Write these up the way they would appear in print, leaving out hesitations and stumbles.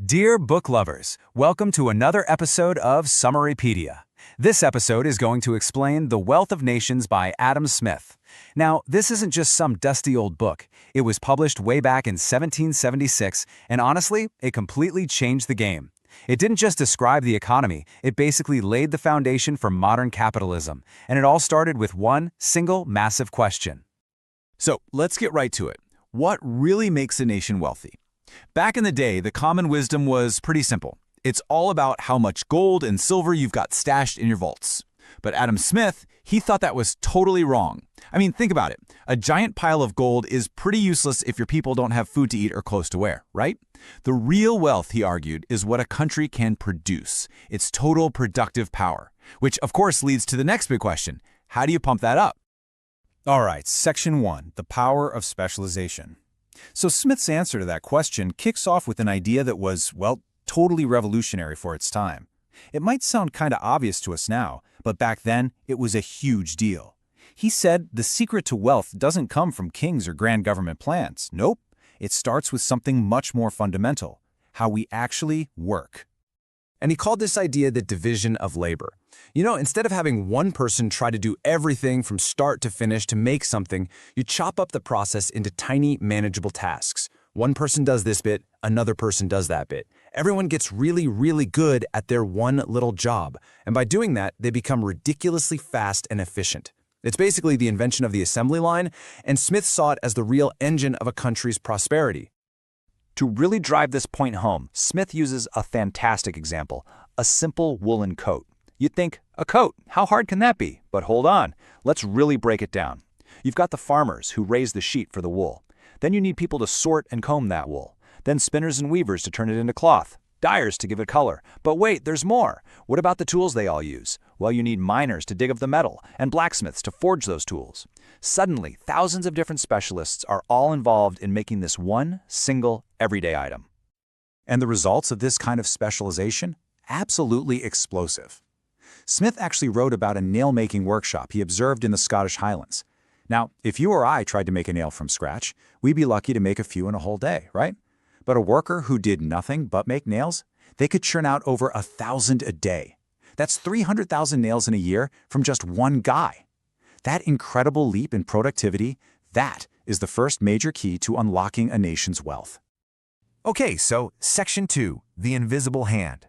Dear book lovers, welcome to another episode of SummaryPedia. This episode is going to explain The Wealth of Nations by Adam Smith. Now, this isn't just some dusty old book. It was published way back in 1776, and honestly, it completely changed the game. It didn't just describe the economy, it basically laid the foundation for modern capitalism, and it all started with one single massive question. So let's get right to it. What really makes a nation wealthy? Back in the day, the common wisdom was pretty simple. It's all about how much gold and silver you've got stashed in your vaults. But Adam Smith, he thought that was totally wrong. I mean, think about it. A giant pile of gold is pretty useless if your people don't have food to eat or clothes to wear, right? The real wealth, he argued, is what a country can produce, its total productive power, which of course leads to the next big question. How do you pump that up? All right, Section 1, the power of specialization. So Smith's answer to that question kicks off with an idea that was, well, totally revolutionary for its time. It might sound kind of obvious to us now, but back then it was a huge deal. He said the secret to wealth doesn't come from kings or grand government plans. Nope, it starts with something much more fundamental, how we actually work. And he called this idea the division of labor. Instead of having one person try to do everything from start to finish to make something, you chop up the process into tiny, manageable tasks. One person does this bit, another person does that bit. Everyone gets really, really good at their one little job. And by doing that, they become ridiculously fast and efficient. It's basically the invention of the assembly line, and Smith saw it as the real engine of a country's prosperity. To really drive this point home, Smith uses a fantastic example, a simple woolen coat. You'd think, a coat, how hard can that be? But hold on, let's really break it down. You've got the farmers who raise the sheet for the wool. Then you need people to sort and comb that wool. Then spinners and weavers to turn it into cloth. Dyers to give it color. But wait, there's more. What about the tools they all use? Well, you need miners to dig up the metal and blacksmiths to forge those tools. Suddenly, thousands of different specialists are all involved in making this one single everyday item. And the results of this kind of specialization? Absolutely explosive. Smith actually wrote about a nail-making workshop he observed in the Scottish Highlands. Now, if you or I tried to make a nail from scratch, we'd be lucky to make a few in a whole day, right? But a worker who did nothing but make nails, they could churn out over 1,000 a day. That's 300,000 nails in a year from just one guy. That incredible leap in productivity, that is the first major key to unlocking a nation's wealth. Okay, so Section 2, the invisible hand.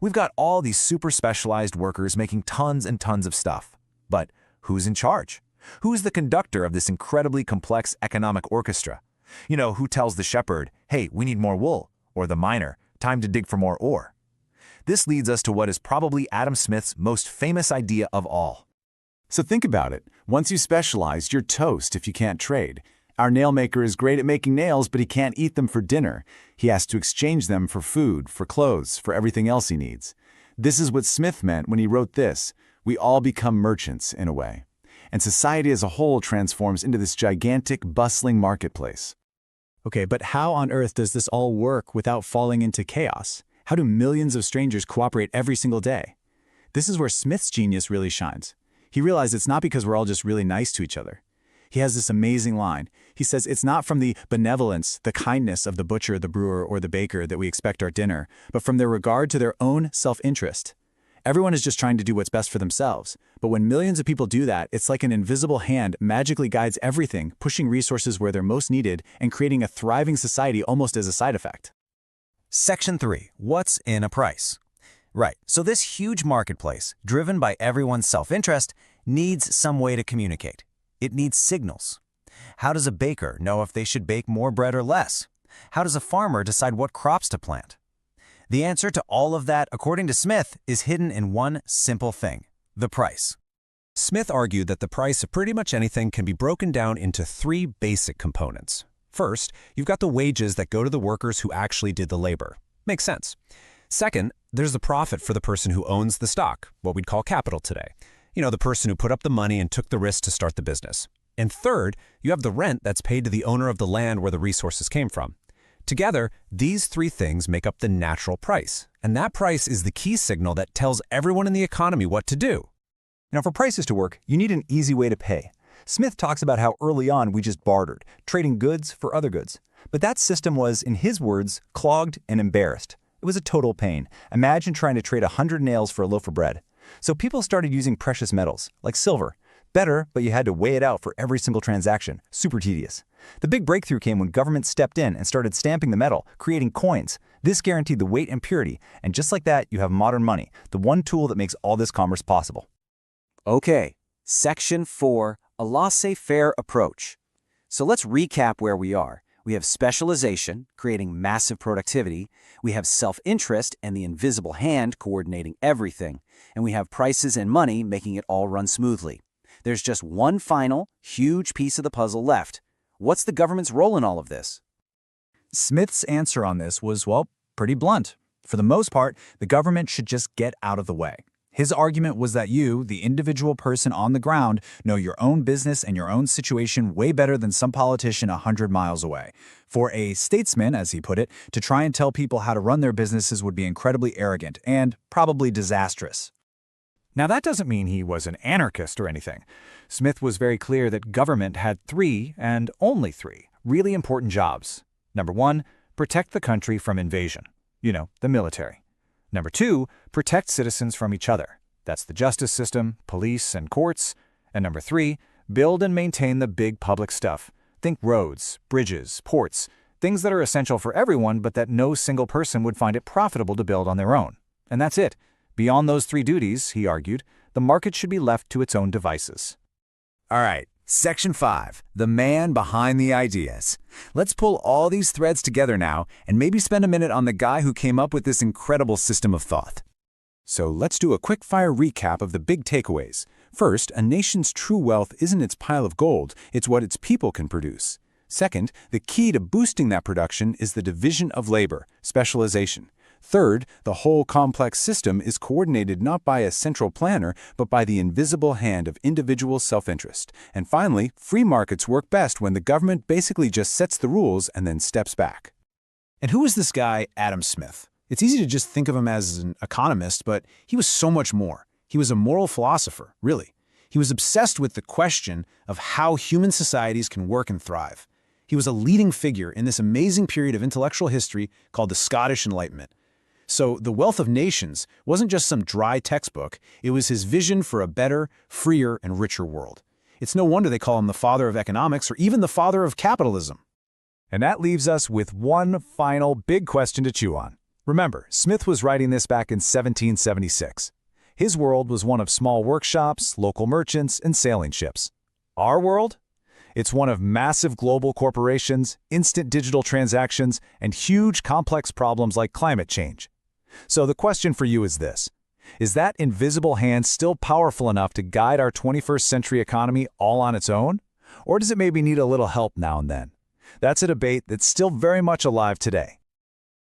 We've got all these super specialized workers making tons and tons of stuff. But who's in charge? Who's the conductor of this incredibly complex economic orchestra? Who tells the shepherd, hey, we need more wool, or the miner, time to dig for more ore? This leads us to what is probably Adam Smith's most famous idea of all. So think about it. Once you specialize, you're toast if you can't trade. Our nailmaker is great at making nails, but he can't eat them for dinner. He has to exchange them for food, for clothes, for everything else he needs. This is what Smith meant when he wrote this. We all become merchants, in a way. And society as a whole transforms into this gigantic, bustling marketplace. Okay, but how on earth does this all work without falling into chaos? How do millions of strangers cooperate every single day? This is where Smith's genius really shines. He realized it's not because we're all just really nice to each other. He has this amazing line. He says it's not from the benevolence, the kindness of the butcher, the brewer, or the baker that we expect our dinner, but from their regard to their own self-interest. Everyone is just trying to do what's best for themselves. But when millions of people do that, it's like an invisible hand magically guides everything, pushing resources where they're most needed and creating a thriving society almost as a side effect. Section 3, what's in a price? Right, so this huge marketplace, driven by everyone's self-interest, needs some way to communicate. It needs signals. How does a baker know if they should bake more bread or less? How does a farmer decide what crops to plant? The answer to all of that, according to Smith, is hidden in one simple thing: the price. Smith argued that the price of pretty much anything can be broken down into three basic components. First, you've got the wages that go to the workers who actually did the labor. Makes sense. Second, there's the profit for the person who owns the stock, what we'd call capital today. The person who put up the money and took the risk to start the business. And third, you have the rent that's paid to the owner of the land where the resources came from. Together, these three things make up the natural price, and that price is the key signal that tells everyone in the economy what to do. Now, for prices to work, you need an easy way to pay. Smith talks about how early on we just bartered, trading goods for other goods. But that system was, in his words, clogged and embarrassed. It was a total pain. Imagine trying to trade 100 nails for a loaf of bread. So people started using precious metals, like silver. Better, but you had to weigh it out for every single transaction. Super tedious. The big breakthrough came when government stepped in and started stamping the metal, creating coins. This guaranteed the weight and purity, and just like that, you have modern money, the one tool that makes all this commerce possible. Okay, Section 4, a laissez-faire approach. So let's recap where we are. We have specialization, creating massive productivity. We have self-interest and the invisible hand coordinating everything. And we have prices and money making it all run smoothly. There's just one final, huge piece of the puzzle left. What's the government's role in all of this? Smith's answer on this was, well, pretty blunt. For the most part, the government should just get out of the way. His argument was that you, the individual person on the ground, know your own business and your own situation way better than some politician 100 miles away. For a statesman, as he put it, to try and tell people how to run their businesses would be incredibly arrogant and probably disastrous. Now, that doesn't mean he was an anarchist or anything. Smith was very clear that government had three, and only three, really important jobs. Number one, protect the country from invasion. The military. Number two, protect citizens from each other. That's the justice system, police, and courts. And number three, build and maintain the big public stuff. Think roads, bridges, ports, things that are essential for everyone but that no single person would find it profitable to build on their own. And that's it. Beyond those three duties, he argued, the market should be left to its own devices. All right, Section 5, the man behind the ideas. Let's pull all these threads together now and maybe spend a minute on the guy who came up with this incredible system of thought. So let's do a quick-fire recap of the big takeaways. First, a nation's true wealth isn't its pile of gold, it's what its people can produce. Second, the key to boosting that production is the division of labor, specialization. Third, the whole complex system is coordinated not by a central planner, but by the invisible hand of individual self-interest. And finally, free markets work best when the government basically just sets the rules and then steps back. And who is this guy, Adam Smith? It's easy to just think of him as an economist, but he was so much more. He was a moral philosopher, really. He was obsessed with the question of how human societies can work and thrive. He was a leading figure in this amazing period of intellectual history called the Scottish Enlightenment. So The Wealth of Nations wasn't just some dry textbook, it was his vision for a better, freer, and richer world. It's no wonder they call him the father of economics or even the father of capitalism. And that leaves us with one final big question to chew on. Remember, Smith was writing this back in 1776. His world was one of small workshops, local merchants, and sailing ships. Our world? It's one of massive global corporations, instant digital transactions, and huge complex problems like climate change. So the question for you is this. Is that invisible hand still powerful enough to guide our 21st century economy all on its own? Or does it maybe need a little help now and then? That's a debate that's still very much alive today.